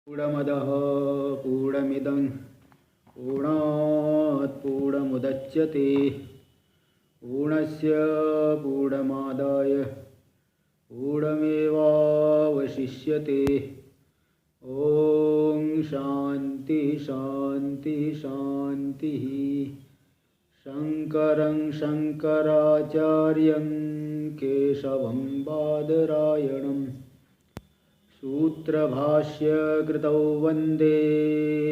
पूर्णमदः पूर्णमिदं पूर्णात् पूर्णमुदच्यते पूर्णस्य पूर्णमादाय पूर्णमेवावशिष्यते। ॐ शान्ति शान्ति शान्तिः। शङ्करं शङ्कराचार्यं केशवं बादरायणं सूत्रभाष्य कृतौ वन्दे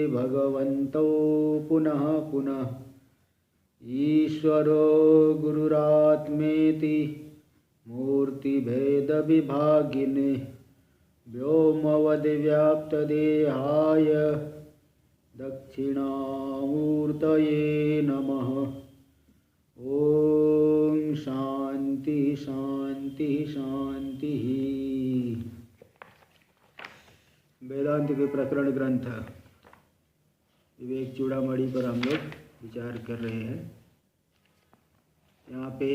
भगवन्तौ पुनः पुनः। ईश्वरो गुरुरात्मेति मूर्तिभेदविभागिने व्योमवद्व्याप्तदेहाय दक्षिणामूर्तये नमः। ॐ शान्ति शान्ति शान्तिः। वेदांत के प्रकरण ग्रंथ विवेक चूड़ामणि पर हम लोग विचार कर रहे हैं। यहाँ पे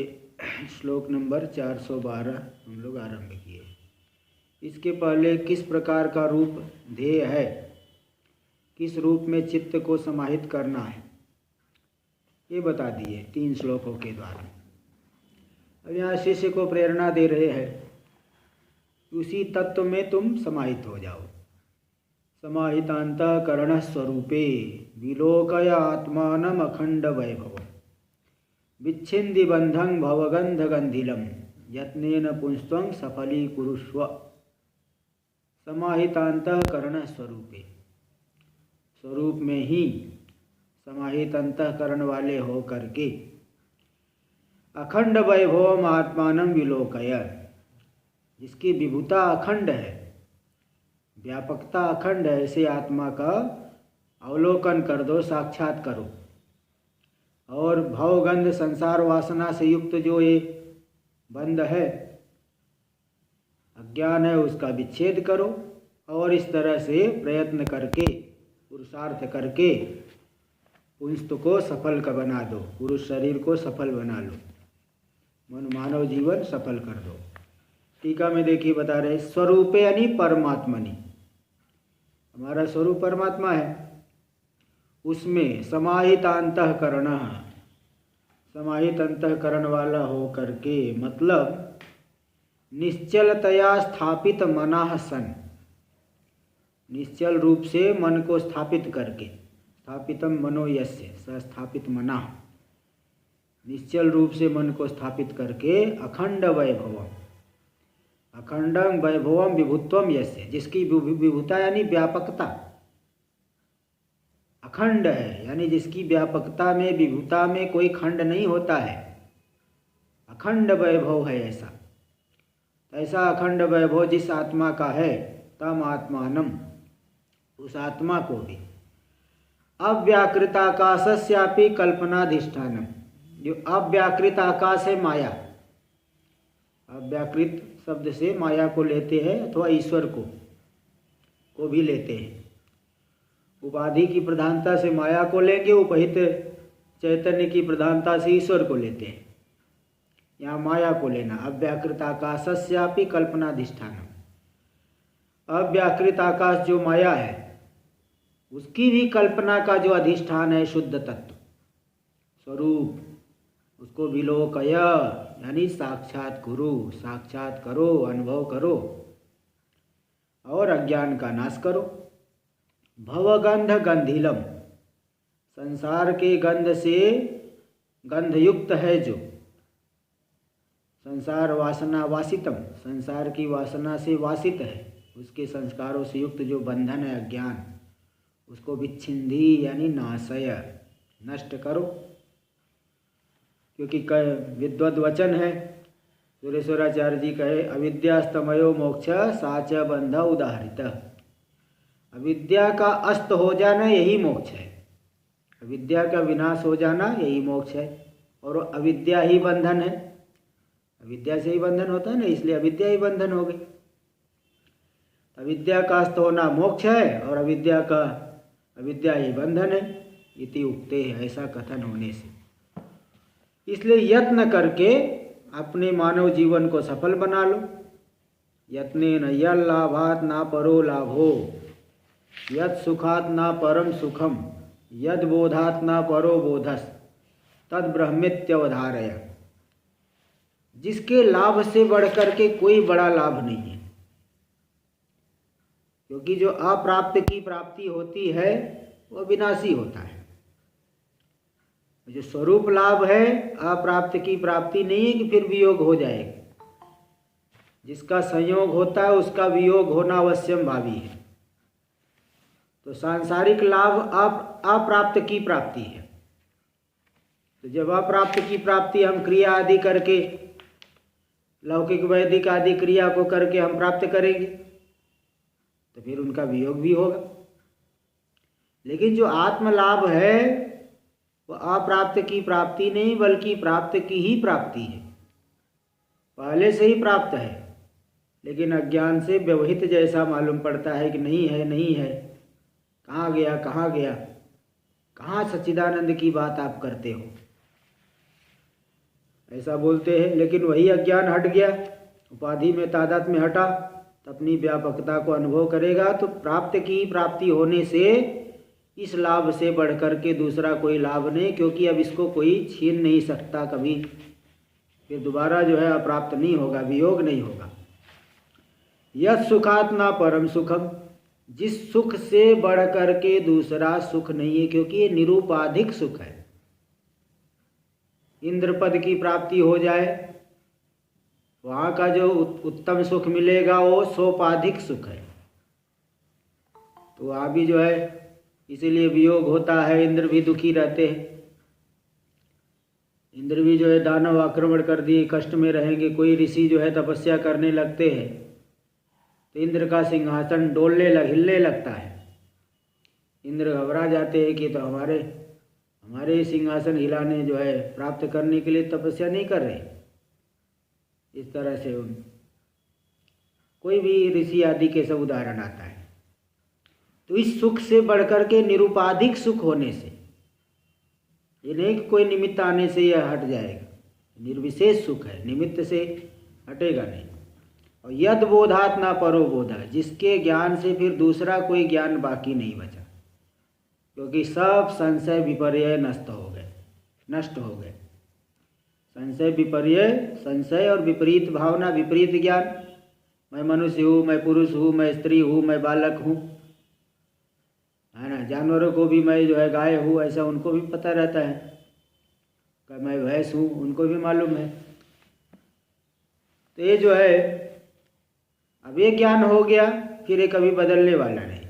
श्लोक नंबर 412 हम लोग आरंभ किए। इसके पहले किस प्रकार का रूप ध्येय है, किस रूप में चित्त को समाहित करना है, ये बता दिए 3 श्लोकों के द्वारा। अब यहाँ शिष्य को प्रेरणा दे रहे हैं, उसी तत्व में तुम समाहित हो जाओ। समाहितांतःकरण स्वरूपे विलोकय आत्मानम् अखंड वैभव विच्छिन्दी बंधं भवगंध गंधिलम यत्नेन पुंस्त्वं सफलीकुरुष्व। समाहितांतःकरण स्वरूपे, स्वरूप में ही समाहित अंतःकरण वाले हो करके अखंड वैभवम आत्मानं विलोकय, जिसकी विभुता अखंड है, व्यापकता अखंड है, ऐसे आत्मा का अवलोकन कर दो, साक्षात करो। और भवगंध संसार वासना से युक्त जो ये बंध है, अज्ञान है, उसका विच्छेद करो। और इस तरह से प्रयत्न करके, पुरुषार्थ करके पुंस्त को सफल का बना दो, पुरुष शरीर को सफल बना लो, मानव जीवन सफल कर दो। टीका में देखिए बता रहे, स्वरूपे यानी परमात्मनि, हमारा स्वरूप परमात्मा है, उसमें समाहित अंतःकरण, समाहित अंतःकरण वाला हो करके, मतलब निश्चलतया स्थापित मनाः सन, निश्चल रूप से मन को स्थापित करके, स्थापितम मनो यस्य स्थापित मना, निश्चल रूप से मन को स्थापित करके अखंड वैभवम, अखंडं वैभवम विभुत्वम यस्य, जिसकी विभुता यानी व्यापकता अखंड है, यानी जिसकी व्यापकता में, विभुता में कोई खंड नहीं होता है, अखंड वैभव है। ऐसा अखंड वैभव जिस आत्मा का है, तम आत्मानम, उस आत्मा को भी अव्याकृत आकाशस्यापि कल्पनाधिष्ठानम, जो अव्याकृत आकाश है माया, अव्याकृत शब्द से माया को लेते हैं अथवा ईश्वर को भी लेते हैं। उपाधि की प्रधानता से माया को लेंगे, उपहित चैतन्य की प्रधानता से ईश्वर को लेते हैं। यहाँ माया को लेना, अव्याकृत आकाशस्यापि कल्पनाधिष्ठानम, अव्याकृत आकाश जो माया है, उसकी भी कल्पना का जो अधिष्ठान है शुद्ध तत्व स्वरूप, उसको विलोकय यानी साक्षात गुरु, साक्षात करो, अनुभव करो और अज्ञान का नाश करो। भवगंध गंधिलम, संसार के गंध से गंधयुक्त है जो, संसार वासना वासितम, संसार की वासना से वासित है, उसके संस्कारों से युक्त जो बंधन है अज्ञान, उसको विच्छिन्दी यानी नाशय, नष्ट करो। क्योंकि विद्वद वचन है, सुरेश्वराचार्य जी कहे, अविद्यास्तमयो मोक्ष साच बंध उदाहरित। अविद्या का अस्त हो जाना यही मोक्ष है, अविद्या का विनाश हो जाना यही मोक्ष है, और अविद्या ही बंधन है, अविद्या से ही बंधन होता है ना, इसलिए अविद्या ही बंधन हो गई। अविद्या का अस्त होना मोक्ष है और अविद्या ही बंधन है, इति उक्ते है, ऐसा कथन होने से। इसलिए यत्न करके अपने मानव जीवन को सफल बना लो। यत्नेन यल्लाभात् न परो लाभो, यद सुखात् न परम सुखम यद बोधात् न परो बोधस तद ब्रह्मेत्यवधारय। जिसके लाभ से बढ़कर के कोई बड़ा लाभ नहीं है, क्योंकि जो अप्राप्त की प्राप्ति होती है वह विनाशी होता है। जो स्वरूप लाभ है अप्राप्त की प्राप्ति नहीं है कि फिर वियोग हो जाएगा। जिसका संयोग होता है उसका वियोग होना अवश्यम भावी है। तो सांसारिक लाभ अप्राप्त की प्राप्ति है। तो जब अप्राप्त की प्राप्ति हम क्रिया आदि करके, लौकिक वैदिक आदि क्रिया को करके हम प्राप्त करेंगे तो फिर उनका वियोग भी होगा। लेकिन जो आत्म लाभ है वह अप्राप्त की प्राप्ति नहीं बल्कि प्राप्त की ही प्राप्ति है। पहले से ही प्राप्त है, लेकिन अज्ञान से व्यवहित जैसा मालूम पड़ता है कि नहीं है नहीं है, कहाँ गया कहाँ गया, कहाँ सच्चिदानंद की बात आप करते हो, ऐसा बोलते हैं। लेकिन वही अज्ञान हट गया, उपाधि में तादात्म्य में हटा तो अपनी व्यापकता को अनुभव करेगा। तो प्राप्त की प्राप्ति होने से इस लाभ से बढ़कर के दूसरा कोई लाभ नहीं, क्योंकि अब इसको कोई छीन नहीं सकता कभी, फिर दोबारा जो है अप्राप्त नहीं होगा, वियोग नहीं होगा। यद सुखात् न परम सुखम, जिस सुख से बढ़कर के दूसरा सुख नहीं है, क्योंकि ये निरूपाधिक सुख है। इंद्र पद की प्राप्ति हो जाए, वहाँ का जो उत्तम सुख मिलेगा वो सोपाधिक सुख है। तो वहाँ भी जो है इसीलिए वियोग होता है, इंद्र भी दुखी रहते हैं। इंद्र भी जो है दानव आक्रमण कर दिए, कष्ट में रहेंगे। कोई ऋषि जो है तपस्या करने लगते हैं तो इंद्र का सिंहासन हिलने लगता है। इंद्र घबरा जाते हैं कि तो हमारे सिंहासन हिलाने जो है प्राप्त करने के लिए तपस्या नहीं कर रहे। इस तरह से कोई भी ऋषि आदि के सब उदाहरण आता है। तो इस सुख से बढ़कर के निरूपाधिक सुख होने से, ये नहीं कि कोई निमित्त आने से यह हट जाएगा, निर्विशेष सुख है, निमित्त से हटेगा नहीं। और यद बोधात् न परो बोधा, जिसके ज्ञान से फिर दूसरा कोई ज्ञान बाकी नहीं बचा, क्योंकि सब संशय विपर्य नष्ट हो गए। संशय विपर्य, संशय और विपरीत भावना, विपरीत ज्ञान, मैं मनुष्य हूँ, मैं पुरुष हूँ, मैं स्त्री हूँ, मैं बालक हूँ, है ना। जानवरों को भी मैं जो है गाय हूँ, ऐसा उनको भी पता रहता है कि मैं भैंस हूँ, उनको भी मालूम है। तो ये जो है अब ये ज्ञान हो गया, फिर ये कभी बदलने वाला नहीं।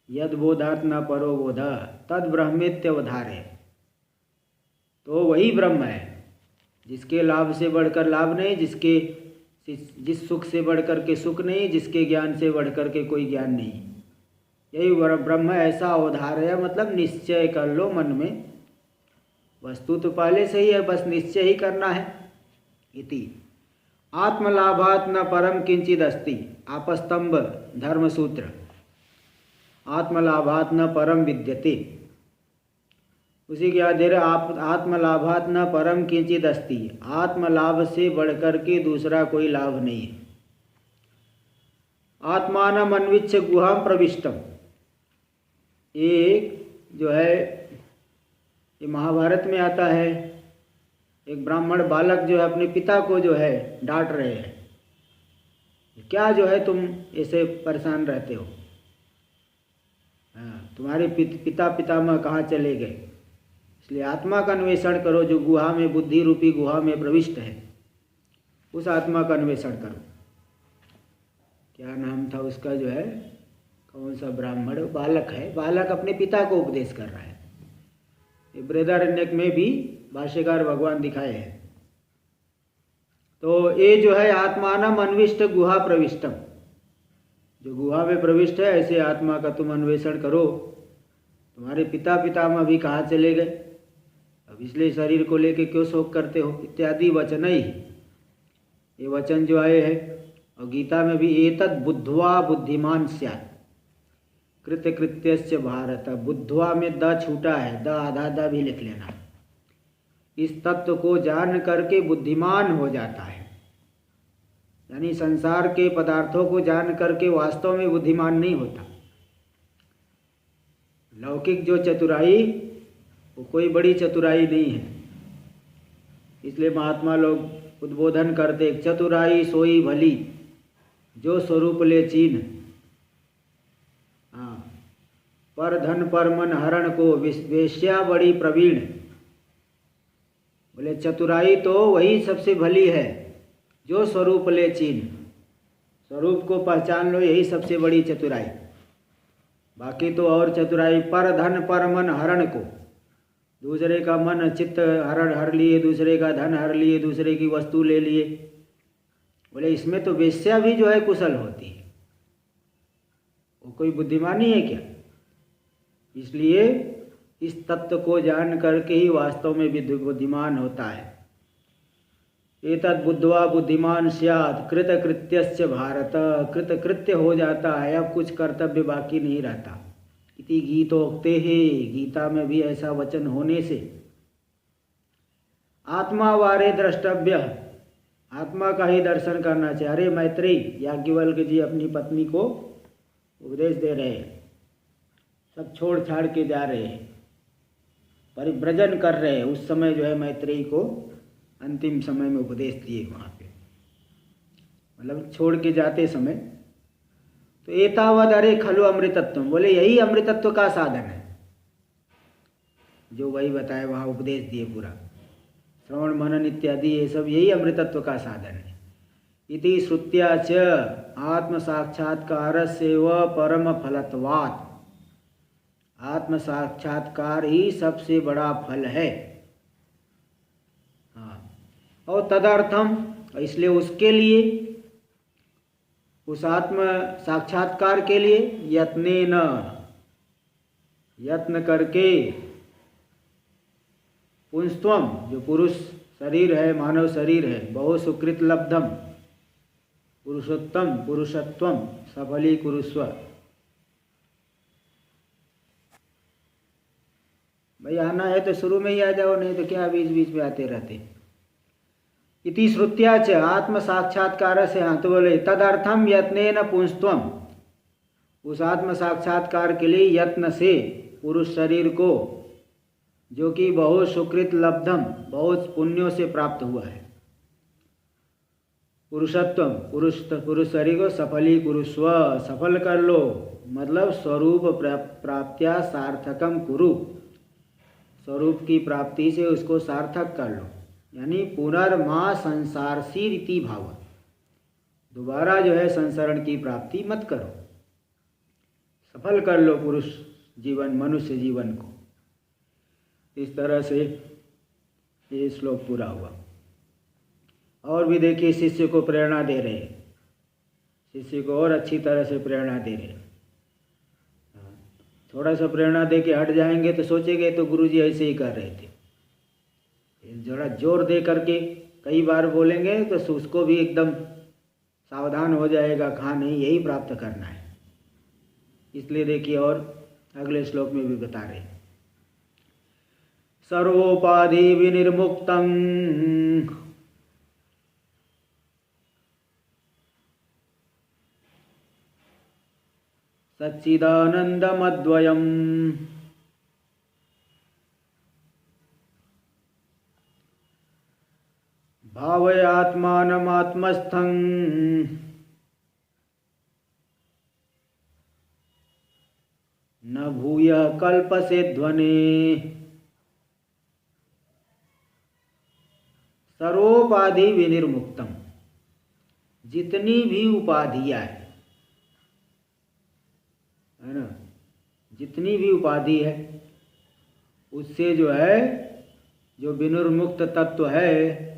यद बोधात् न परो बोधा तद ब्रह्मेत्यवधारय। तो वही ब्रह्म है जिसके लाभ से बढ़कर लाभ नहीं, जिस सुख से बढ़कर के सुख नहीं, जिसके ज्ञान से बढ़कर के कोई ज्ञान नहीं। यही ब्रह्म ऐसा अवधारय, मतलब निश्चय कर लो मन में। वस्तु तो पहले से ही है, बस निश्चय ही करना है। इति आत्मलाभात् न परम किंचिद अस्ति, आपस्तंभ धर्मसूत्र। आत्मलाभात् न परम विद्यते, उसी के आधेर आत्मलाभात् न परम किंचिद अस्ति, आत्मलाभ से बढ़कर के दूसरा कोई लाभ नहीं है। आत्मानम् अन्विच्छ गुहां प्रविष्टम, एक जो है ये महाभारत में आता है, एक ब्राह्मण बालक जो है अपने पिता को जो है डांट रहे हैं, क्या जो है तुम ऐसे परेशान रहते हो, हाँ तुम्हारे पिता पितामह कहाँ चले गए। इसलिए आत्मा का अन्वेषण करो, जो गुहा में, बुद्धि रूपी गुहा में प्रविष्ट है, उस आत्मा का अन्वेषण करो। क्या नाम था उसका, जो है कौन सा ब्राह्मण, बालक है, बालक अपने पिता को उपदेश कर रहा है। ये बृहदारण्यक में भी भाष्यकार भगवान दिखाए हैं। तो ये जो है आत्मानम् अन्विष्ट गुहा प्रविष्टम, जो गुहा में प्रविष्ट है ऐसे आत्मा का तुम अन्वेषण करो। तुम्हारे पिता पितामह भी कहाँ चले गए, अब इसलिए शरीर को लेके क्यों शोक करते हो, इत्यादि वचन ही ये वचन जो आए हैं। और गीता में भी एतद् बुद्ध्वा बुद्धिमान स्यात् कृत्य कृत्यस्य भारत, बुद्ध्वा में द छूटा है, द आधा द भी लिख लेना। इस तत्व को जान करके बुद्धिमान हो जाता है, यानी संसार के पदार्थों को जान करके वास्तव में बुद्धिमान नहीं होता। लौकिक जो चतुराई वो कोई बड़ी चतुराई नहीं है। इसलिए महात्मा लोग उद्बोधन करते, चतुराई सोई भली जो स्वरूप ले चीन। हाँ, पर धन पर मन हरण को वेश्या बड़ी प्रवीण। बोले चतुराई तो वही सबसे भली है जो स्वरूप ले चीन, स्वरूप को पहचान लो, यही सबसे बड़ी चतुराई। बाकी तो और चतुराई पर धन पर मन हरण को, दूसरे का मन चित्त हर लिए, दूसरे का धन हर लिए, दूसरे की वस्तु ले लिए। बोले इसमें तो वेश्या भी जो है कुशल होती है, वो कोई बुद्धिमानी है क्या? इसलिए इस तत्व को जान करके ही वास्तव में बुद्धिमान होता है। एतद् बुद्ध्वा बुद्धिमान स्यात् कृतकृत्यस्य भारत, कृतकृत्य हो जाता है, अब कुछ कर्तव्य बाकी नहीं रहता। इति गीतोक्ते है, गीता में भी ऐसा वचन होने से आत्मा वारे द्रष्टव्य, आत्मा का ही दर्शन करना चाहिए। अरे मैत्रेयी, याज्ञवल्क्य जी अपनी पत्नी को उपदेश दे रहे हैं, सब छोड़ छाड़ के जा रहे हैं, परिव्रजन कर रहे हैं। उस समय जो है मैत्रेयी को अंतिम समय में उपदेश दिए वहाँ पे, मतलब छोड़ के जाते समय। तो एतावद अरे खलु अमृतत्व, बोले यही अमृतत्व का साधन है, जो वही बताए वहाँ उपदेश दिए पूरा, श्रवण मनन इत्यादि ये सब यही अमृतत्व का साधन है। इति श्रुत्या च आत्म साक्षात्कार से व परम फलत्वात्, आत्म साक्षात्कार ही सबसे बड़ा फल है। हाँ, और तदर्थम, इसलिए उसके लिए, उस आत्म साक्षात्कार के लिए यत्नेन, यत्न करके, पुंस्त्वम, जो पुरुष शरीर है, मानव शरीर है, बहु सुकृत लब्धम, पुरुषोत्तम पुरुषत्वम सफली कुरुस्व। भाई आना है तो शुरू में ही आ जाओ, नहीं तो क्या बीच बीच में आते रहते। इति श्रुत्या च आत्म साक्षात्कार से, हाँ तो बोले तदर्थम यत्नेन पुंस्त्वम, उस आत्म साक्षात्कार के लिए यत्न से पुरुष शरीर को, जो कि बहुत सुकृत लब्धम, बहुत पुण्यों से प्राप्त हुआ है, पुरुषत्व, पुरुष शरीर को सफली कुरुस्व, सफल कर लो, मतलब स्वरूप प्राप्त्या सार्थकम कुरु, स्वरूप की प्राप्ति से उसको सार्थक कर लो, यानी पुनर्मा संसारसी रीति भाव, दोबारा जो है संसरण की प्राप्ति मत करो, सफल कर लो पुरुष जीवन, मनुष्य जीवन को। इस तरह से ये श्लोक पूरा हुआ। और भी देखिए शिष्य को प्रेरणा दे रहे हैं, शिष्य को और अच्छी तरह से प्रेरणा दे रहे हैं। थोड़ा सा प्रेरणा दे के हट जाएंगे तो सोचेंगे तो गुरुजी ऐसे ही कर रहे थे, जरा जोर दे करके कई बार बोलेंगे तो उसको भी एकदम सावधान हो जाएगा, कहाँ नहीं यही प्राप्त करना है। इसलिए देखिए और अगले श्लोक में भी बता रहे हैं, सर्वोपाधि विनिर्मुक्तं सच्चिदानंदमद्वयम् भावयात्मानमात्मस्थं न भूयः कल्पसे ध्वने। सर्वोपाधि विनिर्मुक्तम, जितनी भी उपाधियां है ना, जितनी भी उपाधि है उससे जो है, जो विनिर्मुक्त तत्व है,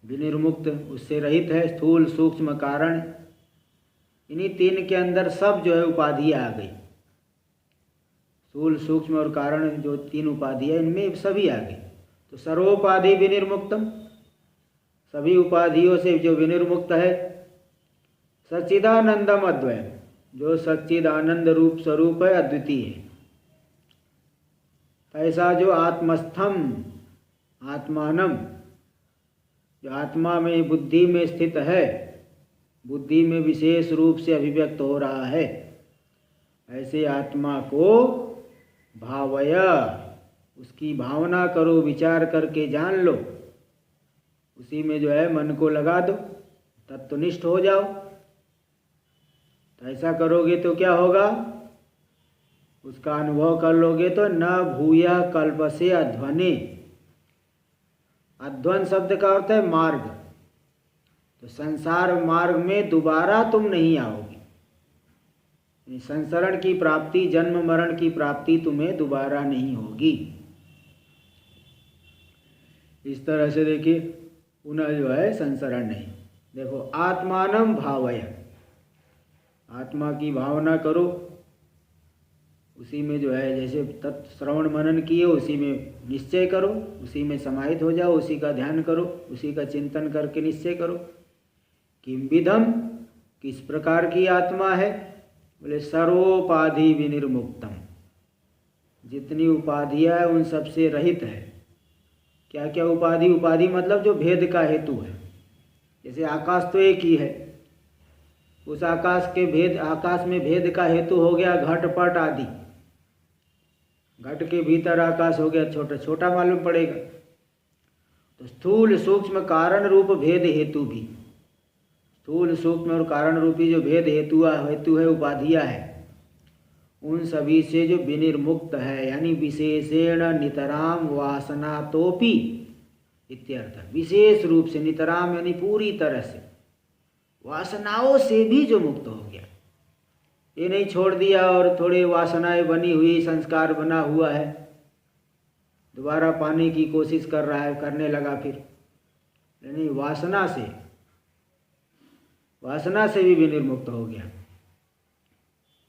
विनिर्मुक्त उससे रहित है, स्थूल सूक्ष्म कारण, इन्हीं तीन के अंदर सब जो है उपाधियां आ गई। स्थूल सूक्ष्म और कारण जो तीन उपाधियां, इनमें सभी आ गई। तो सर्वोपाधि विनिर्मुक्तम, सभी उपाधियों से जो विनिर्मुक्त है। सच्चिदानंदम अद्वयम, जो सच्चिदानंद रूप स्वरूप है, अद्वितीय है। ऐसा जो आत्मस्थम, आत्मानम, जो आत्मा में बुद्धि में स्थित है, बुद्धि में विशेष रूप से अभिव्यक्त हो रहा है, ऐसे आत्मा को भावय, उसकी भावना करो, विचार करके जान लो, उसी में जो है मन को लगा दो, तत्वनिष्ठ हो जाओ। तो ऐसा करोगे तो क्या होगा, उसका अनुभव कर लोगे तो न भूय कल्प से अध्वने। अध्वन शब्द का अर्थ है मार्ग। तो संसार मार्ग में दोबारा तुम नहीं आओगे। संसरण की प्राप्ति, जन्म मरण की प्राप्ति तुम्हें दोबारा नहीं होगी। इस तरह से देखिए, पुनः जो है संसरण नहीं। देखो, आत्मानम भावय, आत्मा की भावना करो, उसी में जो है जैसे तत्व श्रवण मनन किए उसी में निश्चय करो, उसी में समाहित हो जाओ, उसी का ध्यान करो, उसी का चिंतन करके निश्चय करो। किम विधम, किस प्रकार की आत्मा है, बोले सर्वोपाधि विनिर्मुक्तम, जितनी उपाधियाँ है उन सबसे रहित है। क्या क्या उपाधि, उपाधि मतलब जो भेद का हेतु है। जैसे आकाश तो एक ही है, उस आकाश के भेद, आकाश में भेद का हेतु हो गया घट पट आदि। घट के भीतर आकाश हो गया छोटा, छोटा मालूम पड़ेगा। तो स्थूल सूक्ष्म कारण रूप भेद हेतु भी, स्थूल सूक्ष्म और कारण रूपी जो भेद हेतु है, उपाधियाँ है, उन सभी से जो विनिर्मुक्त है, यानी विशेषेण नितराम वासना तोपि इत्यर्थ। विशेष रूप से, नितराम यानी पूरी तरह से, वासनाओं से भी जो मुक्त हो गया। ये नहीं छोड़ दिया और थोड़ी वासनाएं बनी हुई, संस्कार बना हुआ है, दोबारा पाने की कोशिश कर रहा है, करने लगा फिर, यानी वासना से भी विनिर्मुक्त हो गया।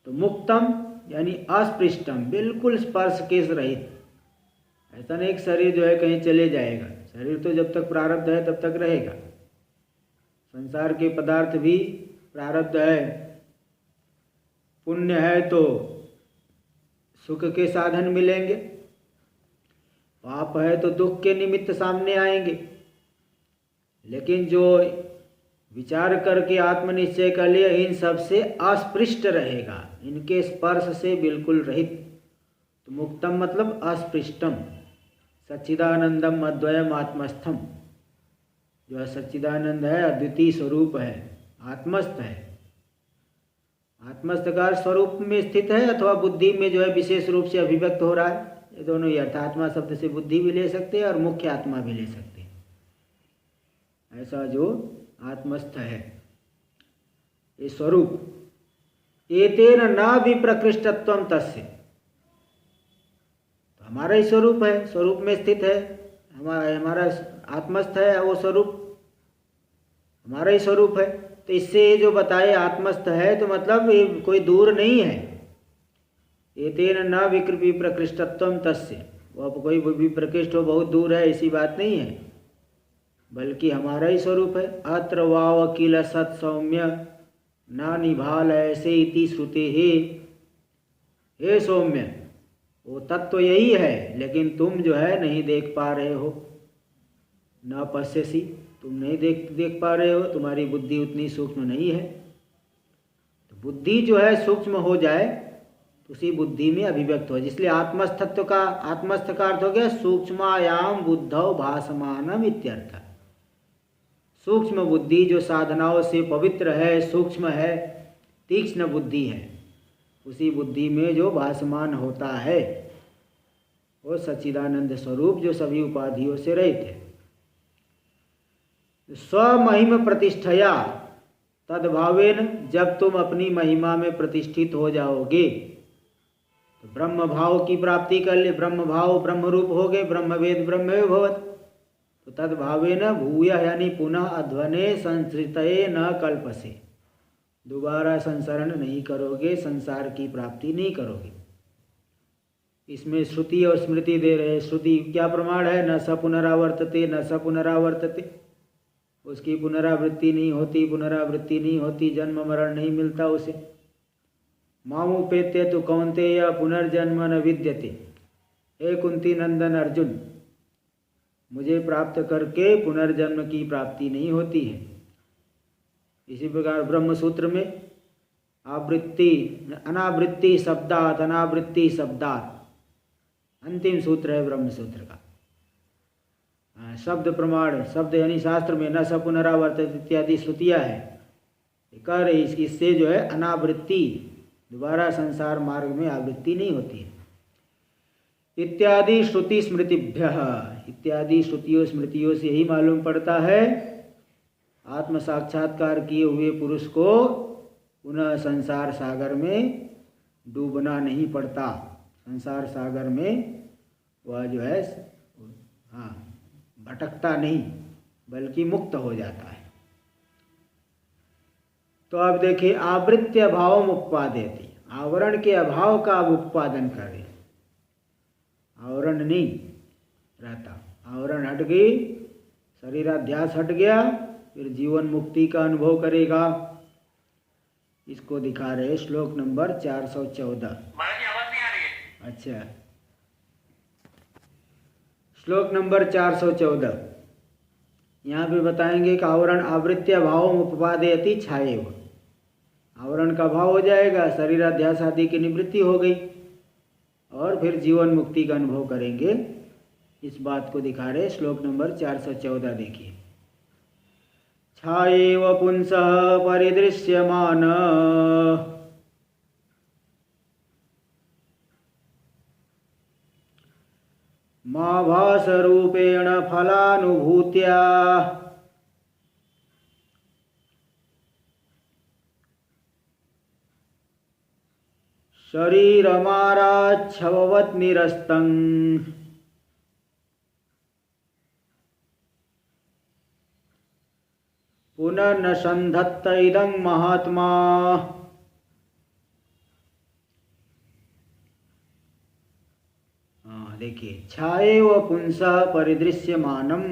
तो मुक्तम यानी अस्पृष्टम, बिल्कुल स्पर्श के रहित। ऐसा नहीं एक शरीर जो है कहीं चले जाएगा, शरीर तो जब तक प्रारब्ध है तब तक रहेगा। संसार के पदार्थ भी प्रारब्ध है, पुण्य है तो सुख के साधन मिलेंगे, पाप है तो दुख के निमित्त सामने आएंगे। लेकिन जो विचार करके आत्मनिश्चय कर लिया, इन सब से अस्पृष्ट रहेगा, इनके स्पर्श से बिल्कुल रहित। तो मुक्तम मतलब अस्पृष्टम, सच्चिदानंदम अद्वयम आत्मस्थम, जो है सच्चिदानंद है, अद्वितीय स्वरूप है, आत्मस्थ है। आत्मस्थ का स्वरूप में स्थित है अथवा बुद्धि में जो है विशेष रूप से अभिव्यक्त हो रहा है। ये दोनों ही अर्थ, आत्मा शब्द से बुद्धि भी ले सकते हैं और मुख्य आत्मा भी ले सकते हैं। ऐसा जो आत्मस्थ है ये स्वरूप, एतेन न विप्रकृष्टत्वम तस्य, तो हमारा ही स्वरूप है, स्वरूप में स्थित है, हमारा आत्मस्थ है, वो स्वरूप हमारा ही स्वरूप है। तो इससे जो बताए आत्मस्थ है, तो मतलब ये कोई दूर नहीं है। एतेन न विप्रकृष्टत्वम तस्य, वो अब कोई विप्रकृष्ट हो, बहुत दूर है, ऐसी बात नहीं है, बल्कि हमारा ही स्वरूप है। अत्र वाव किल सत सौम्य न निभाल ऐसे इति श्रुते हे सौम्य, वो तत्व यही है, लेकिन तुम जो है नहीं देख पा रहे हो। न पश्यसी, तुम नहीं देख पा रहे हो, तुम्हारी बुद्धि उतनी सूक्ष्म नहीं है। तो बुद्धि जो है सूक्ष्म हो जाए तो उसी बुद्धि में अभिव्यक्त हो, जिसलिए आत्मस्थ का अर्थ हो गया सूक्ष्मायाम बुद्धौ भासमानम इत्यर्थ। सूक्ष्म बुद्धि जो साधनाओं से पवित्र है, सूक्ष्म है, तीक्ष्ण बुद्धि है, उसी बुद्धि में जो भासमान होता है वो सच्चिदानंद स्वरूप जो सभी उपाधियों से रहित है। स्वमहिम प्रतिष्ठया तद्भावेन, जब तुम अपनी महिमा में प्रतिष्ठित हो जाओगे तो ब्रह्म भाव की प्राप्ति कर ले। ब्रह्म भाव ब्रह्म रूप हो गए, ब्रह्मवेद ब्रह्मवे भवत। तो तद्भावेन भूय यानी पुनः अध्वने संसृतये न कल्पसे, दोबारा संसरण नहीं करोगे, संसार की प्राप्ति नहीं करोगे। इसमें श्रुति और स्मृति दे रहे। श्रुति क्या प्रमाण है, न स पुनरावर्तते न स पुनरावर्तते, उसकी पुनरावृत्ति नहीं होती, जन्म मरण नहीं मिलता उसे। मामुपेत्य तो कौन्तेय पुनर्जन्म न विद्यते, हे कुंती नंदन अर्जुन, मुझे प्राप्त करके पुनर्जन्म की प्राप्ति नहीं होती है। इसी प्रकार ब्रह्म सूत्र में आवृत्ति अनावृत्ति शब्दात, अनावृत्ति शब्दात, अंतिम सूत्र है ब्रह्म सूत्र का। शब्द प्रमाण, शब्द यानी शास्त्र में न स पुनरावर्तित इत्यादि श्रुतियाँ है, कह रही इससे जो है अनावृत्ति, दोबारा संसार मार्ग में आवृत्ति नहीं होती है। इत्यादि श्रुति स्मृतिभ्य, इत्यादि श्रुतियों स्मृतियों से यही मालूम पड़ता है आत्म साक्षात्कार किए हुए पुरुष को पुनः संसार सागर में डूबना नहीं पड़ता। संसार सागर में वह जो है भटकता नहीं, बल्कि मुक्त हो जाता है। तो अब देखिए, आवृत्ति अभाव उत्पादयति, आवरण के अभाव का अब उत्पादन करें। आवरण नहीं रहता, आवरण हट गई, शरीराध्यास हट गया, फिर जीवन मुक्ति का अनुभव करेगा। इसको दिखा रहे श्लोक नंबर 414। अच्छा, श्लोक नंबर 414 यहाँ पे बताएंगे कि आवरण आवृत्ति भाव उपपादयति छाएव, आवरण का भाव हो जाएगा, शरीराध्यास आदि की निवृत्ति हो गई और फिर जीवन मुक्ति का अनुभव करेंगे। इस बात को दिखा रहे श्लोक नंबर 414 देखिए। छाएव पुंसः परिदृश्यमान माभासरूपेण फलानुभूत्या शरीरमाराच्छववत् निरस्तम् पुनर्न संधत्त इदं महात्मा देखिए, छाये व पुंसा परिदृश्यमानम,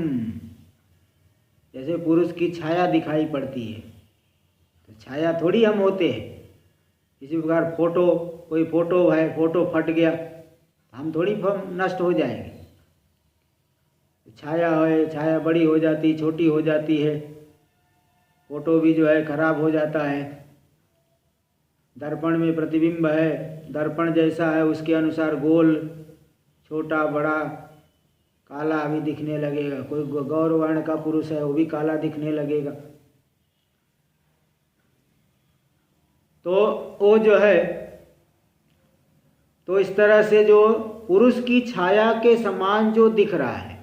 जैसे पुरुष की छाया दिखाई पड़ती है, तो छाया थोड़ी हम होते हैं। इसी प्रकार फोटो, कोई फोटो है, फोटो फट गया, हम थोड़ी नष्ट हो जाएंगे। छाया है, छाया बड़ी हो जाती, छोटी हो जाती है, फोटो भी जो है खराब हो जाता है। दर्पण में प्रतिबिंब है, दर्पण जैसा है उसके अनुसार गोल, छोटा, बड़ा, काला भी दिखने लगेगा। कोई गौर वर्ण का पुरुष है, वो भी काला दिखने लगेगा। तो वो जो है, तो इस तरह से जो पुरुष की छाया के समान जो दिख रहा है,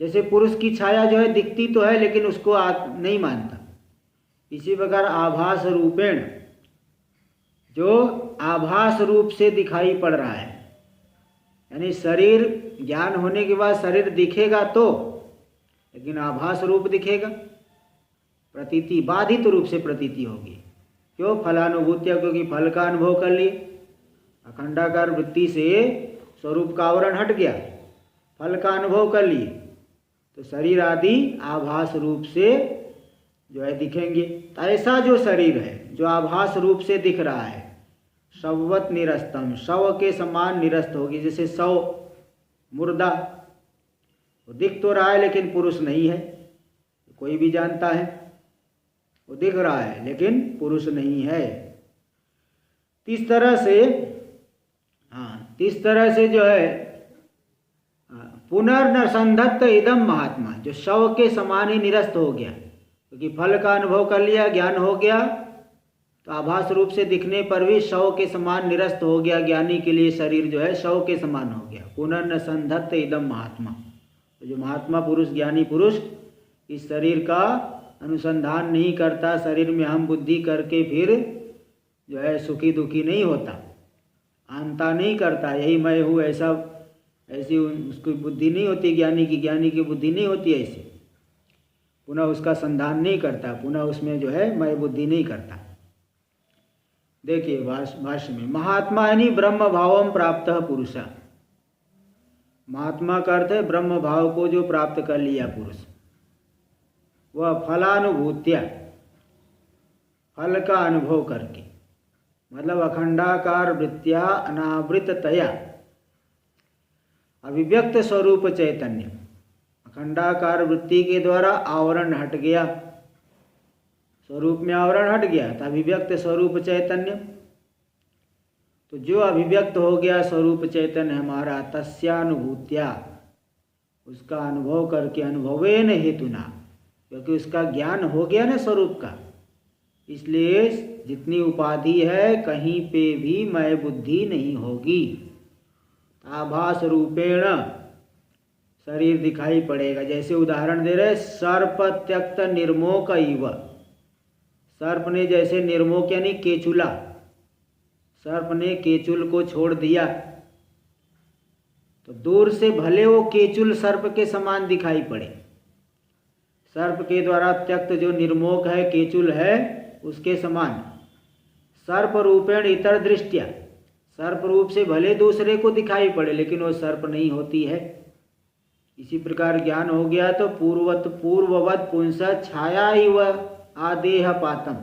जैसे पुरुष की छाया जो है दिखती तो है लेकिन उसको नहीं मानता, इसी प्रकार आभास रूपेण, जो आभास रूप से दिखाई पड़ रहा है, यानी शरीर ज्ञान होने के बाद शरीर दिखेगा तो, लेकिन आभास रूप दिखेगा, प्रतीति बाधित रूप से प्रतीति होगी। क्यों? फलानुभूतिया, क्योंकि फल का अनुभव कर लिए, अखंडाकार वृत्ति से स्वरूप का आवरण हट गया, फल का अनुभव कर लिए, तो शरीर आदि आभास रूप से जो है दिखेंगे। तो ऐसा जो शरीर है जो आभास रूप से दिख रहा है, शववत निरस्तम, शव के समान निरस्त होगी। जैसे शव, मुर्दा, वो दिख तो रहा है लेकिन पुरुष नहीं है, कोई भी जानता है वो दिख रहा है लेकिन पुरुष नहीं है। इस तरह से जो है पुनर्न संधत्त इदम महात्मा, जो शव के समान ही निरस्त हो गया, क्योंकि फल का अनुभव कर लिया, ज्ञान हो गया, तो आभास रूप से दिखने पर भी शव के समान निरस्त हो गया। ज्ञानी के लिए शरीर जो है शव के समान हो गया। पुनर्न संधत्त इदम महात्मा, तो जो महात्मा पुरुष, ज्ञानी पुरुष इस शरीर का अनुसंधान नहीं करता, शरीर में हम बुद्धि करके फिर जो है सुखी दुखी नहीं होता, आनता नहीं करता, यही मैं हूँ, ऐसी उसकी बुद्धि नहीं होती। ज्ञानी की बुद्धि नहीं होती ऐसी, पुनः उसका संधान नहीं करता, पुनः उसमें जो है मैं बुद्धि नहीं करता। देखिए भाष्य में, महात्मा यानी ब्रह्म भावम प्राप्त पुरुष, महात्मा का अर्थ है ब्रह्म भाव को जो प्राप्त कर लिया पुरुष, वह फलानुभूत्या, फल का अनुभव करके, मतलब अखंडाकार वृत्त्या अनावृततया, अभिव्यक्त स्वरूप चैतन्य, अखंडाकार वृत्ति के द्वारा आवरण हट गया, स्वरूप में आवरण हट गया तो अभिव्यक्त स्वरूप चैतन्य। तो जो अभिव्यक्त हो गया स्वरूप चैतन्य हमारा, तस्यानुभूत्या, उसका अनुभव करके, अनुभवेन हेतुना, क्योंकि उसका ज्ञान हो गया ना स्वरूप का, इसलिए जितनी उपाधि है कहीं पे भी मैं बुद्धि नहीं होगी। आभास रूपेण शरीर दिखाई पड़ेगा। जैसे उदाहरण दे रहे, सर्प त्यक्त निर्मोक इव, सर्प ने जैसे निर्मोक यानी केचुला, सर्प ने केचुल को छोड़ दिया तो दूर से भले वो केचुल सर्प के समान दिखाई पड़े, सर्प के द्वारा त्यक्त जो निर्मोक है, केचुल है, उसके समान। सर्प रूपेण इतर दृष्टिया, सर्प रूप से भले दूसरे को दिखाई पड़े लेकिन वो सर्प नहीं होती है। इसी प्रकार ज्ञान हो गया तो पूर्ववत पुंस छाया इव आदेह पातम,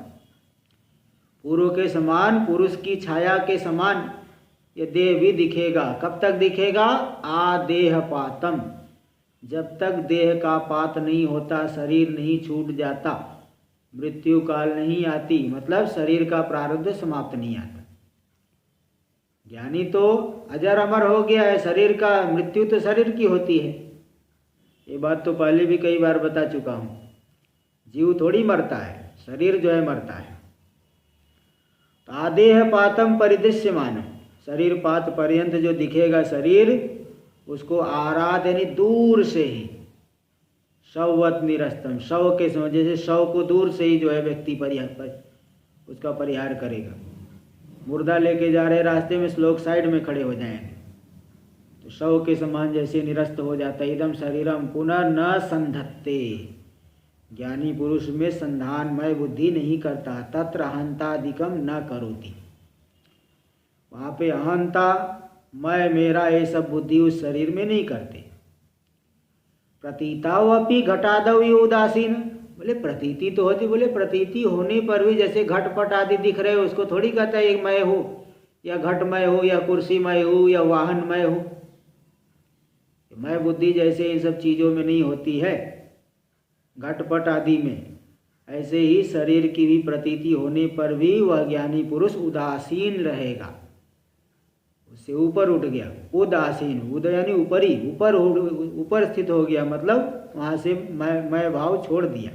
पूर्व के समान, पुरुष की छाया के समान ये देह भी दिखेगा। कब तक दिखेगा? आदेह पातम, जब तक देह का पात नहीं होता, शरीर नहीं छूट जाता, मृत्यु काल नहीं आती, मतलब शरीर का प्रारब्ध समाप्त नहीं आता। ज्ञानी तो अजर अमर हो गया है, शरीर का मृत्यु तो शरीर की होती है। ये बात तो पहले भी कई बार बता चुका हूँ। जीव थोड़ी मरता है, शरीर जो है मरता है। तो आदेह पातम परिदृश्यमान, शरीर पात पर्यंत जो दिखेगा शरीर, उसको आराध यानी दूर से ही, शववत निरस्तम, शव के समय, जैसे शव को दूर से ही जो है व्यक्ति उसका परिहार करेगा। मुर्दा लेके जा रहे रास्ते में लोग साइड में खड़े हो जाएंगे तो शव के समान जैसे निरस्त हो जाता है। इदम शरीरम पुनः न संधत्ते, ज्ञानी पुरुष में संधानमय बुद्धि नहीं करता। तत्र अहंतादिकम न करोति, वहाँ पे अहंता, मैं, मेरा, ये सब बुद्धि उस शरीर में नहीं करते। प्रतीतावपि घटादव उदासीन, बोले प्रतीति तो होती, बोले प्रतीति होने पर भी जैसे घटपट आदि दिख रहे हो, उसको थोड़ी कहता है मैं हूँ या घटमय हूँ या कुर्सीमय हूँ या वाहनमय हूँ। मैं बुद्धि जैसे इन सब चीज़ों में नहीं होती है, घटपट आदि में, ऐसे ही शरीर की भी प्रतीति होने पर भी वह ज्ञानी पुरुष उदासीन रहेगा, उससे ऊपर उठ गया। उदासीन, उद यानी ऊपर ही, ऊपर स्थित हो गया, मतलब वहाँ से मैं भाव छोड़ दिया।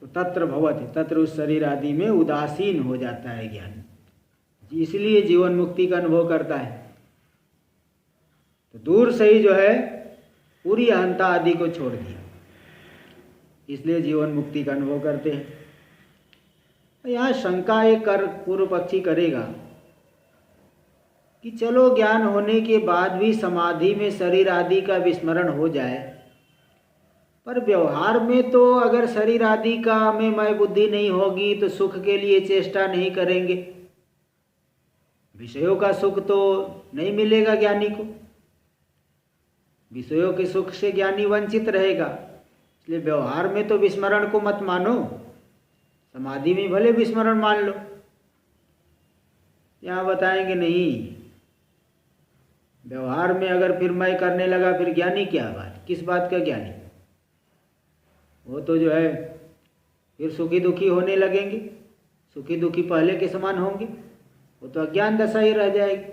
तो तत्र भवति, तत्र उस शरीर आदि में उदासीन हो जाता है ज्ञानी, इसलिए जीवन मुक्ति का अनुभव करता है। तो दूर से ही जो है पूरी अहंता आदि को छोड़ दिया, इसलिए जीवन मुक्ति का अनुभव करते हैं। यहाँ शंका एक पूर्व पक्षी करेगा कि चलो ज्ञान होने के बाद भी समाधि में शरीर आदि का विस्मरण हो जाए, पर व्यवहार में तो अगर शरीर आदि का में मैं बुद्धि नहीं होगी तो सुख के लिए चेष्टा नहीं करेंगे, विषयों का सुख तो नहीं मिलेगा ज्ञानी को, विषयों के सुख से ज्ञानी वंचित रहेगा। इसलिए व्यवहार में तो विस्मरण को मत मानो, समाधि में भले विस्मरण मान लो। यहाँ बताएंगे नहीं, व्यवहार में अगर फिर मैं करने लगा फिर ज्ञानी क्या बात, किस बात का ज्ञानी? वो तो जो है फिर सुखी दुखी होने लगेंगे, सुखी दुखी पहले के समान होंगे, वो तो अज्ञान दशा ही रह जाएगी।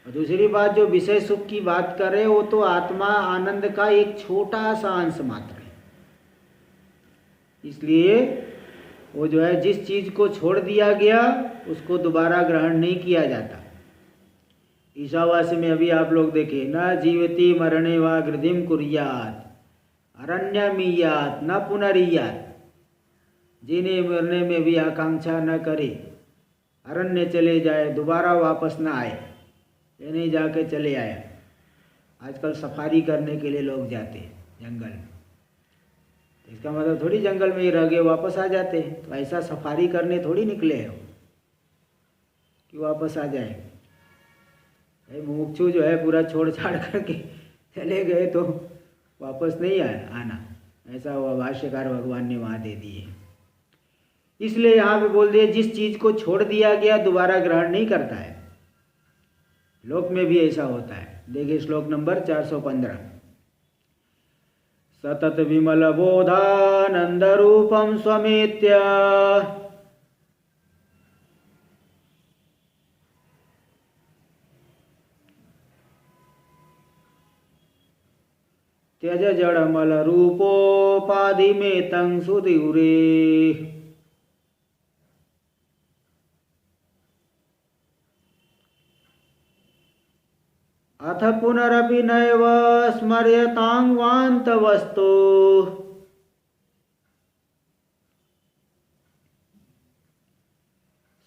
और दूसरी बात, जो विषय सुख की बात कर रहे वो तो आत्मा आनंद का एक छोटा सा अंश मात्र है। इसलिए वो जो है जिस चीज को छोड़ दिया गया उसको दोबारा ग्रहण नहीं किया जाता। ईशावास्य में अभी आप लोग देखें, न जीवति मरणे वा गृधिम कुर्यात अरण्यमीयात न पुनरीयात, जीने मरने में भी आकांक्षा न करे, अरण्य चले जाए दोबारा वापस न आए, ये नहीं जाके चले आया। आजकल सफारी करने के लिए लोग जाते हैं जंगल में, इसका मतलब थोड़ी जंगल में ही रह गए वापस आ जाते हैं। तो ऐसा सफारी करने थोड़ी निकले हो कि वापस आ जाए। मुमुक्षु जो है पूरा छोड़ छाड़ करके चले गए तो वापस नहीं आना, ऐसा वो भाष्यकार भगवान ने वहाँ दे दिए। इसलिए यहाँ पे बोल दिए जिस चीज को छोड़ दिया गया दोबारा ग्रहण नहीं करता है। लोक में भी ऐसा होता है। देखिए श्लोक नंबर 415, सतत विमल बोधानंद रूपम स्वमेत्य त्यज जड़मल रूपोपाधि में तं सुदूरे। अथ पुनरपि नैव स्मर्यतां वान्तवस्तु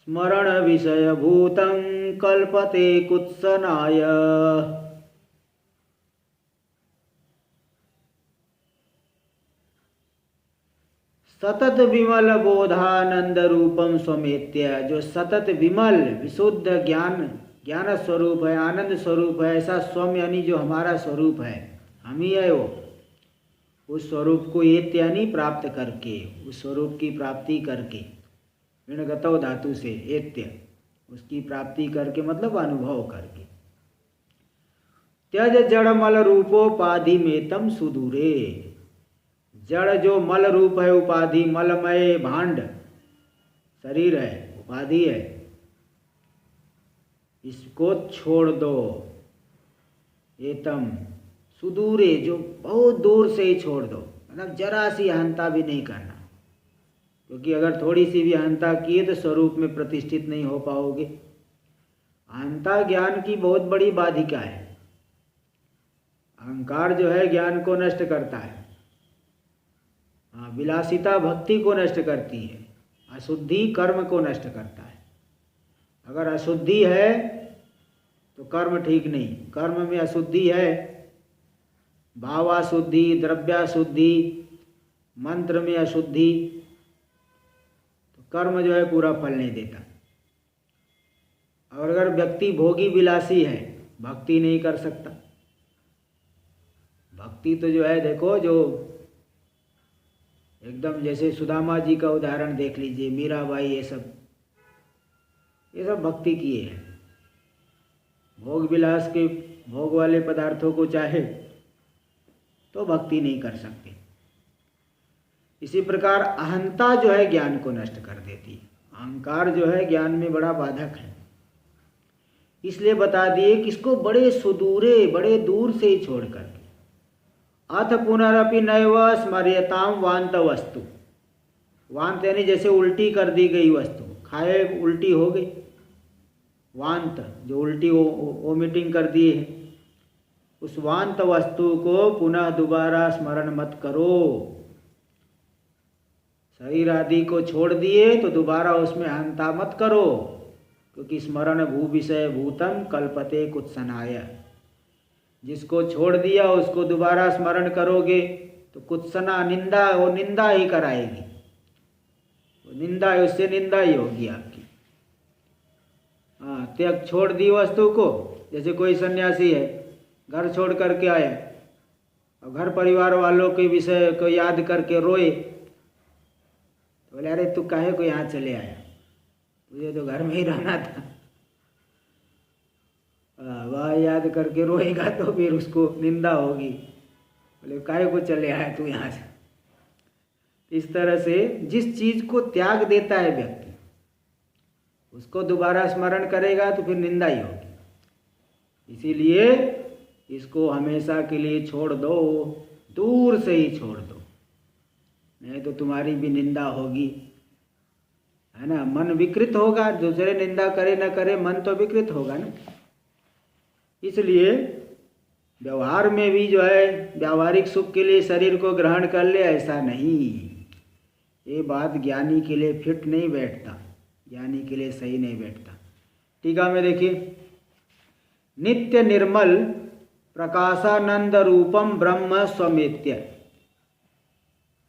स्मरण विषयभूतं कल्पते कुत्सनाय। सतत विमल बोधानंद रूपम स्वमेत्य, जो सतत विमल विशुद्ध ज्ञान स्वरूप है, आनंद स्वरूप है, ऐसा स्वम यानी जो हमारा स्वरूप है, हम ही है वो। उस स्वरूप को एत्य यानी प्राप्त करके, उस स्वरूप की प्राप्ति करके, ऋणगतौ धातु से एत्य, उसकी प्राप्ति करके मतलब अनुभव करके। त्यज जड़मल रूपोपाधि में तम सुदूरे, जड़ जो मल रूप है, उपाधि मलमय भांड शरीर है, उपाधि है, इसको छोड़ दो। एतम सुदूरे, जो बहुत दूर से ही छोड़ दो, मतलब जरा सी अहंता भी नहीं करना, क्योंकि अगर थोड़ी सी भी अहंता किए तो स्वरूप में प्रतिष्ठित नहीं हो पाओगे। अहंता ज्ञान की बहुत बड़ी बाधिका है। अहंकार जो है ज्ञान को नष्ट करता है। हाँ, विलासिता भक्ति को नष्ट करती है, अशुद्धि कर्म को नष्ट करता है। अगर अशुद्धि है तो कर्म ठीक नहीं, कर्म में अशुद्धि है, भावाशुद्धि, द्रव्याशुद्धि, मंत्र में अशुद्धि, तो कर्म जो है पूरा फल नहीं देता। और अगर व्यक्ति भोगी विलासी है, भक्ति नहीं कर सकता। भक्ति तो जो है देखो, जो एकदम जैसे सुदामा जी का उदाहरण देख लीजिए, मीराबाई, ये सब भक्ति किए हैं। भोग विलास के भोग वाले पदार्थों को चाहे तो भक्ति नहीं कर सकते। इसी प्रकार अहंता जो है ज्ञान को नष्ट कर देती है। अहंकार जो है ज्ञान में बड़ा बाधक है, इसलिए बता दिए कि इसको बड़े सुदूरे, बड़े दूर से ही छोड़ करके। अथ पुनरपि नैव स्मर्यताम वांत वस्तु, वांत यानी जैसे उल्टी कर दी गई वस्तु, खाए उल्टी हो गई, वांत जो उल्टी वोमिटिंग कर दी है, उस वांत वस्तु को पुनः दोबारा स्मरण मत करो। शरीर आदि को छोड़ दिए तो दोबारा उसमें अहंता मत करो, क्योंकि स्मरण भू विषय भूतम कल्पते कुत्सनाय। जिसको छोड़ दिया उसको दोबारा स्मरण करोगे तो कुत्सना, निंदा, वो निंदा ही कराएगी, वो निंदा, उससे निंदा ही होगी आपकी। हाँ, त्याग छोड़ दी वस्तु को। जैसे कोई सन्यासी है, घर छोड़ करके आया और घर परिवार वालों के विषय को याद करके रोए, तो बोले अरे तू काहे को यहाँ चले आया, तुझे तो घर में ही रहना था। वह याद करके रोएगा तो फिर उसको निंदा होगी, बोले काहे को चले आया तू यहाँ से। इस तरह से जिस चीज को त्याग देता है व्यक्ति, उसको दोबारा स्मरण करेगा तो फिर निंदा ही होगी। इसीलिए इसको हमेशा के लिए छोड़ दो, दूर से ही छोड़ दो, नहीं तो तुम्हारी भी निंदा होगी, है ना। मन विकृत होगा, दूसरे निंदा करे न करे, मन तो विकृत होगा ना। इसलिए व्यवहार में भी जो है व्यावहारिक सुख के लिए शरीर को ग्रहण कर ले, ऐसा नहीं। ये बात ज्ञानी के लिए फिट नहीं बैठता, ज्ञानी के लिए सही नहीं बैठता। टीका में देखिए, नित्य निर्मल प्रकाशानंद रूपम ब्रह्म स्वमेत्य।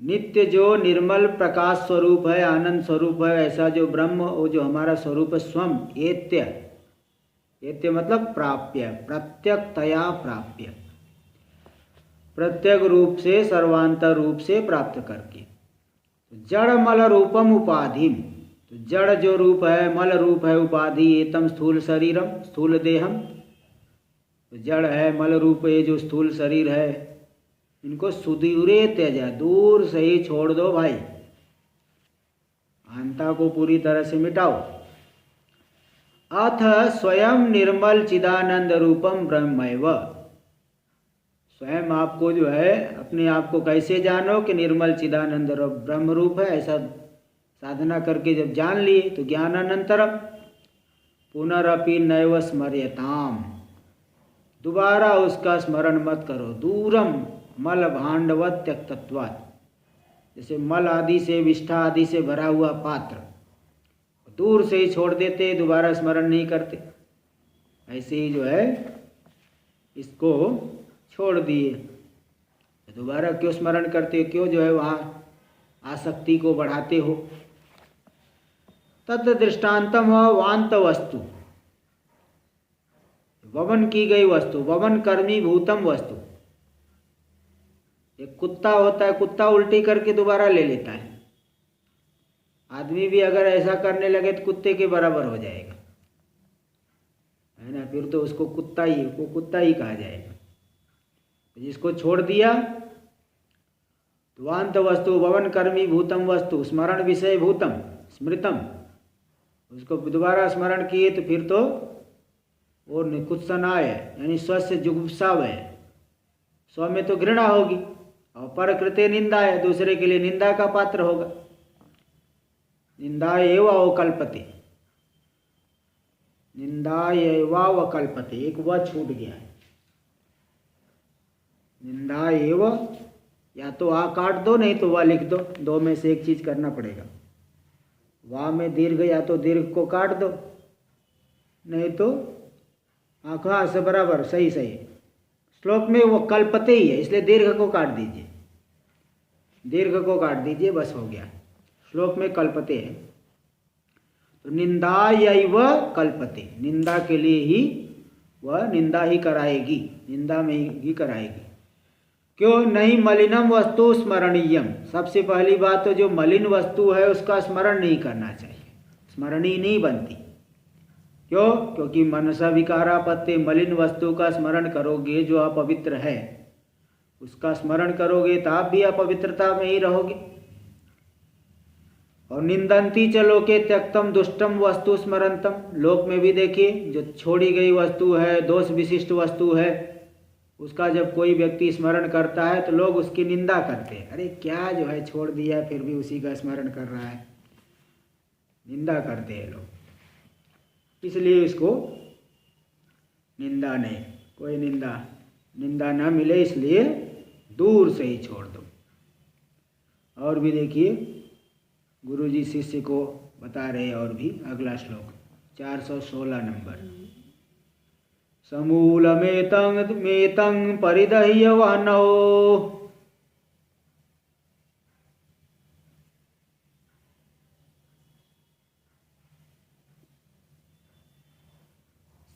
नित्य जो निर्मल प्रकाश स्वरूप है, आनंद स्वरूप है, ऐसा जो ब्रह्म, वो जो हमारा स्वरूप है, स्वम एत्य, एत्य मतलब प्राप्य, प्रत्यक्तया प्राप्य, प्रत्यक रूप से, सर्वांतर रूप से प्राप्त करके। जड़ मल रूपम उपाधिम, तो जड़ जो रूप है, मल रूप है, उपाधि एतम स्थूल शरीरम, स्थूल देहम, तो जड़ है, मल रूप ये जो स्थूल शरीर है, इनको सुदूरे त्यजा, दूर से ही छोड़ दो भाई, अहंता को पूरी तरह से मिटाओ। अथ स्वयं निर्मल चिदानंद रूपम ब्रह्मैव, स्वयं आपको जो है अपने आप को कैसे जानो कि निर्मल चिदानंद ब्रह्म रूप है, ऐसा साधना करके जब जान लिए तो ज्ञानानंतरम पुनरपि नैव स्मर्यताम, दोबारा उसका स्मरण मत करो। दूरम मल भांडवत त्यक्तत्वात्, जैसे मल आदि से विष्ठा आदि से भरा हुआ पात्र दूर से ही छोड़ देते, दोबारा स्मरण नहीं करते, ऐसे ही जो है इसको छोड़ दिए, दोबारा क्यों स्मरण करते, क्यों जो है वहाँ आसक्ति को बढ़ाते हो। तत् दृष्टांतम वांत वस्तु, वमन की गई वस्तु, वमन कर्मी भूतम वस्तु। एक कुत्ता होता है, कुत्ता उल्टी करके दोबारा ले लेता है, आदमी भी अगर ऐसा करने लगे तो कुत्ते के बराबर हो जाएगा, है ना, फिर तो उसको कुत्ता ही, वो कुत्ता ही कहा जाएगा। जिसको छोड़ दिया तो वांत वस्तु वमन कर्मी भूतम वस्तु स्मरण विषय भूतम स्मृतम, उसको दोबारा स्मरण किए तो फिर तो और निकुत्सनाय यानी स्व से जुगुप्साव है, स्व में तो घृणा होगी और पर कृते निंदा है, दूसरे के लिए निंदा का पात्र होगा। निंदा एवं अवकल्पते, निंदा एवं अवकल्पते, एक वह छूट गया है। निंदा एवं, या तो आ काट दो नहीं तो वह लिख दो, दो में से एक चीज करना पड़ेगा। वाह में दीर्घ, या तो दीर्घ को काट दो नहीं तो आँखा से बराबर, सही सही। श्लोक में वो कल्पते ही है, इसलिए दीर्घ को काट दीजिए, दीर्घ को काट दीजिए, बस हो गया। श्लोक में कल्पते है तो निंदा यैव कल्पते, निंदा के लिए ही वह निंदा ही कराएगी, निंदा में ही कराएगी। क्यों नहीं, मलिनम वस्तु स्मरणीयम, सबसे पहली बात तो जो मलिन वस्तु है उसका स्मरण नहीं करना चाहिए, स्मरणीय नहीं बनती। क्यों? क्योंकि मनसा विकारापत्ते, मलिन वस्तु का स्मरण करोगे जो अपवित्र है उसका स्मरण करोगे तो आप भी अपवित्रता में ही रहोगे। और निंदंती च लोके त्यक्तम दुष्टम वस्तु स्मरंतम, लोक में भी देखिए जो छोड़ी गई वस्तु है, दोष विशिष्ट वस्तु है, उसका जब कोई व्यक्ति स्मरण करता है तो लोग उसकी निंदा करते हैं, अरे क्या जो है छोड़ दिया फिर भी उसी का स्मरण कर रहा है, निंदा करते हैं लोग। इसलिए इसको निंदा नहीं, कोई निंदा ना मिले, इसलिए दूर से ही छोड़ दो। और भी देखिए गुरुजी शिष्य को बता रहे, और भी अगला श्लोक 416 नंबर, समूलमेतं परिदह्य वह्नौ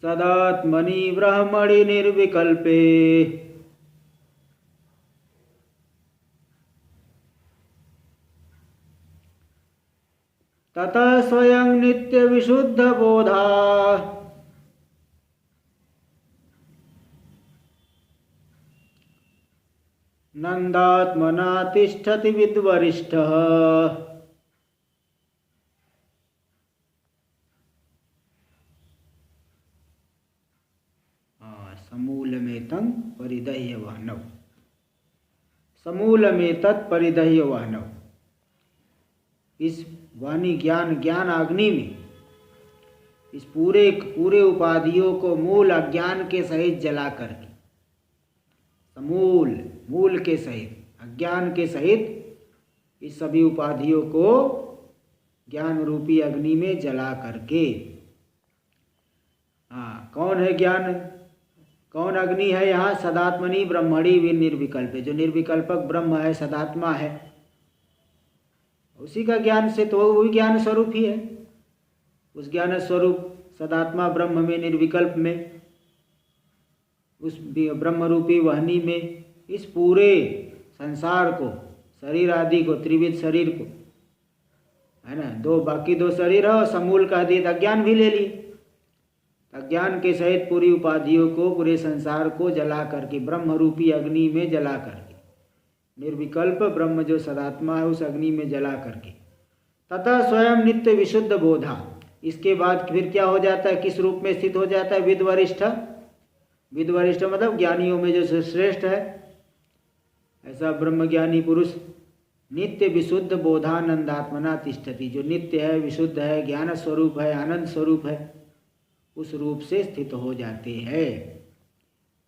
सदात्मनि ब्रह्मणि निर्विकल्पे ततः स्वयं नित्य विशुद्ध बोधा नंदात्मना तिष्ठति विद्वरिष्ठः। समूलमेतं परिदह्य वह्नौ, समूलमेतत् परिदह्य वह्नौ, इस वाणी ज्ञान अग्नि में इस पूरे उपाधियों को मूल अज्ञान के सहित जला करके, मूल के सहित अज्ञान के सहित इस सभी उपाधियों को ज्ञान रूपी अग्नि में जला करके, कौन है ज्ञान, कौन अग्नि है यहाँ, सदात्मनि ब्रह्मणि निर्विकल्प, जो निर्विकल्पक ब्रह्म है, सदात्मा है, उसी का ज्ञान से, तो वही ज्ञान स्वरूप ही है। उस ज्ञान स्वरूप सदात्मा ब्रह्म में, निर्विकल्प में, उस ब्रह्म रूपी वाहिनी में इस पूरे संसार को, शरीर आदि को, त्रिविध शरीर को, है ना, बाकी दो शरीर है और समूल का दिए अज्ञान भी ले लिए, अज्ञान के सहित पूरी उपाधियों को, पूरे संसार को जला करके, ब्रह्म रूपी अग्नि में जला करके, निर्विकल्प ब्रह्म जो सदात्मा है उस अग्नि में जला करके। तथा स्वयं नित्य विशुद्ध बोधा, इसके बाद फिर क्या हो जाता है, किस रूप में स्थित हो जाता है, विद्वरिष्ठ। विद्वरिष्ठ मतलब ज्ञानियों में जो श्रेष्ठ है, ऐसा ब्रह्मज्ञानी पुरुष नित्य विशुद्ध बोधानंदात्मना तिष्ठति, जो नित्य है, विशुद्ध है, ज्ञान स्वरूप है, आनंद स्वरूप है, उस रूप से स्थित हो जाते हैं।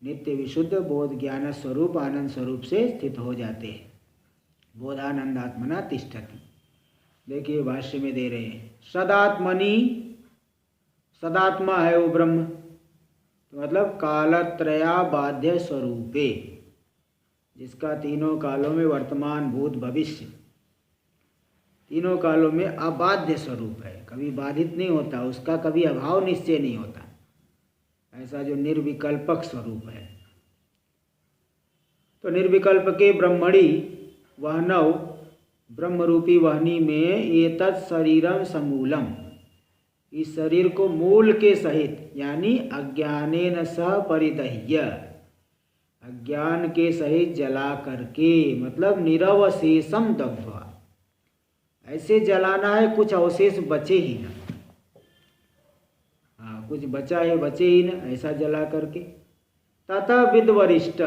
नित्य विशुद्ध बोध ज्ञान स्वरूप आनंद स्वरूप से स्थित हो जाते हैं। बोधानंदात्मना तिष्ठति। देखिए भाष्य में दे रहे हैं, सदात्मनि, सदात्मा है वो ब्रह्म, तो मतलब कालत्रया बाध्य स्वरूपे, जिसका तीनों कालों में वर्तमान भूत भविष्य तीनों कालों में अबाध्य स्वरूप है, कभी बाधित नहीं होता, उसका कभी अभाव निश्चय नहीं होता, ऐसा जो निर्विकल्पक स्वरूप है। तो निर्विकल्प के ब्रह्मणि वहनौ, ब्रह्मरूपी वहनी में एतत् शरीरम समूलम, इस शरीर को मूल के सहित यानी अज्ञानेन सह परिदह्य, अज्ञान के सहित जला करके, मतलब निरवशेषम दग्ध्वा, ऐसे जलाना है कुछ अवशेष बचे ही न, हाँ कुछ बचा है बचे ही न, ऐसा जला करके। तथा विद्वरिष्ठ,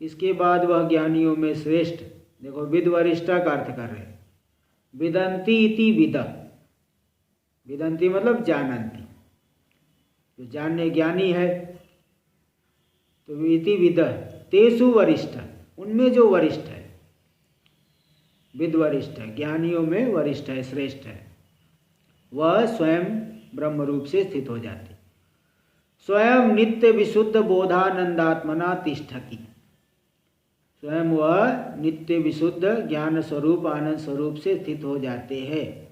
इसके बाद वह ज्ञानियों में श्रेष्ठ। देखो विद्वरिष्ठा का अर्थ कर रहे हैं, विदंती इति विद, विदंती मतलब जानंती, जो जानने ज्ञानी है, तो इति विद तेषु वरिष्ठ, उनमें जो वरिष्ठ है, विद्वरिष्ठ है, ज्ञानियों में वरिष्ठ है, श्रेष्ठ है, वह स्वयं ब्रह्म रूप से स्थित हो जाते। स्वयं नित्य विशुद्ध बोधानंदात्मना तिष्ठति, स्वयं वह नित्य विशुद्ध ज्ञान स्वरूप आनंद स्वरूप से स्थित हो जाते हैं।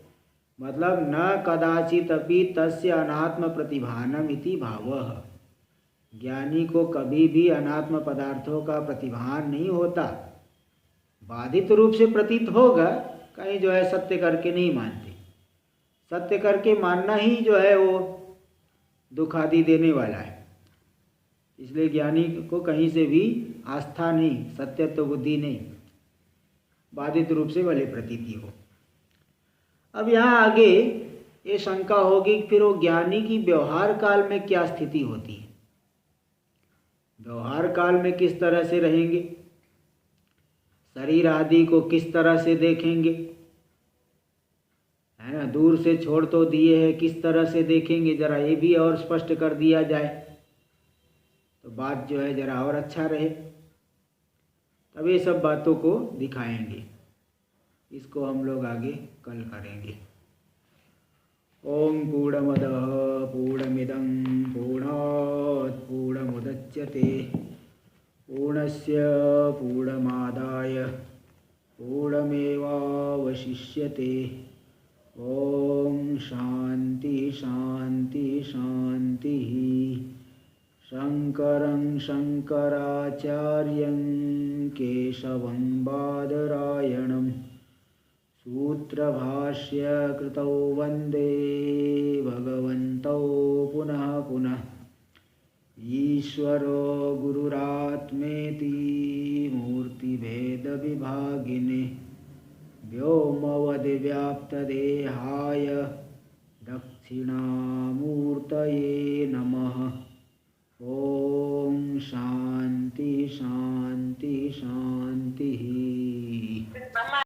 मतलब न कदाचित अपि तस्य अनात्म प्रतिभानम इति भावः, ज्ञानी को कभी भी अनात्म पदार्थों का प्रतिभान नहीं होता, बाधित रूप से प्रतीत होगा, कहीं जो है सत्य करके नहीं मानते, सत्य करके मानना ही जो है वो दुख आदि देने वाला है, इसलिए ज्ञानी को कहीं से भी आस्था नहीं, सत्यत्व बुद्धि नहीं, बाधित रूप से भले प्रतीति हो। अब यहाँ आगे ये शंका होगी फिर वो ज्ञानी की व्यवहार काल में क्या स्थिति होती है, व्यवहार काल में किस तरह से रहेंगे, शरीर आदि को किस तरह से देखेंगे, है ना, दूर से छोड़ तो दिए है, किस तरह से देखेंगे, जरा ये भी और स्पष्ट कर दिया जाए तो बात जो है जरा और अच्छा रहे। तब ये सब बातों को दिखाएंगे, इसको हम लोग आगे कल करेंगे। ओम पूर्णमदः पूर्णमिदं पूर्णात् पूर्णमुदच्यते पूर्णस्य पूर्णमादाय पूर्णमेवावशिष्यते। ओम शांति शांति शांति। शंकरं शंकराचार्यं केशवं बादरायणं सूत्रभाष्य कृतौ वंदे भगवन्तौ पुनः पुनः। ईश्वरो गुरुरात्मेति मूर्तिभेदविभागिने व्योमवद्व्याप्तदेहाय दक्षिणामूर्तये नमः। ओम शांति शांति शांति।